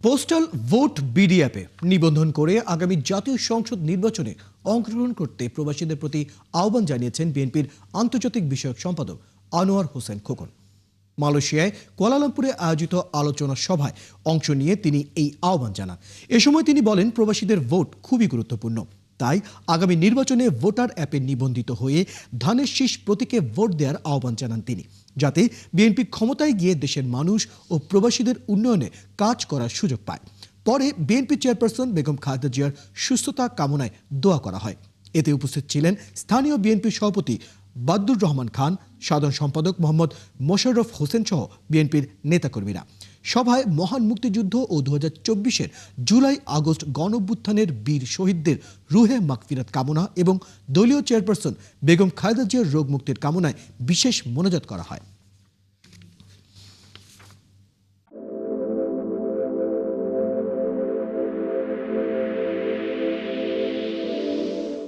Postal vote BD অ্যাপে নিবন্ধন করে আগামী জাতীয় সংসদ নির্বাচনে অংশগ্রহণ করতে প্রবাসীদের প্রতি আহ্বান জানিয়েছেন বিএনপির আন্তর্জাতিক বিষয়ক সম্পাদক আনোয়ার হোসেন খোকন। মালয়েশিয়ায় কুয়ালালামপুরে আয়োজিত আলোচনা সভায় অংশ নিয়ে তিনি এই আহ্বান জানান। এ সময় তিনি বলেন, প্রবাসীদের ভোট খুবই গুরুত্বপূর্ণ, তাই আগামী নির্বাচনে ভোটার অ্যাপে নিবন্ধিত হয়ে ধানের শীষ প্রতীকে ভোট দেওয়ার আহ্বান জানান তিনি, যাতে বিএনপি ক্ষমতায় গিয়ে দেশের মানুষ ও প্রবাসীদের উন্নয়নে কাজ করার সুযোগ পায়। পরে বিএনপি চেয়ারপারসন বেগম খালেদা জিয়ার সুস্থতা কামনায় দোয়া করা হয়। এতে উপস্থিত ছিলেন স্থানীয় বিএনপি সভাপতি বাদুর রহমান খান, সাধারণ সম্পাদক মোহাম্মদ মোশাররফ হোসেন সহ বিএনপির নেতাকর্মীরা। সভায় মহান মুক্তিযুদ্ধ ও 2024-এর জুলাই আগস্ট গণঅভ্যুত্থানের বীর শহীদদের রুহে মাগফিরাত কামনা এবং দলীয় চেয়ারপারসন বেগম খালেদা জিয়ার রোগ মুক্তির কামনায় বিশেষ মোনাজাত করা হয়।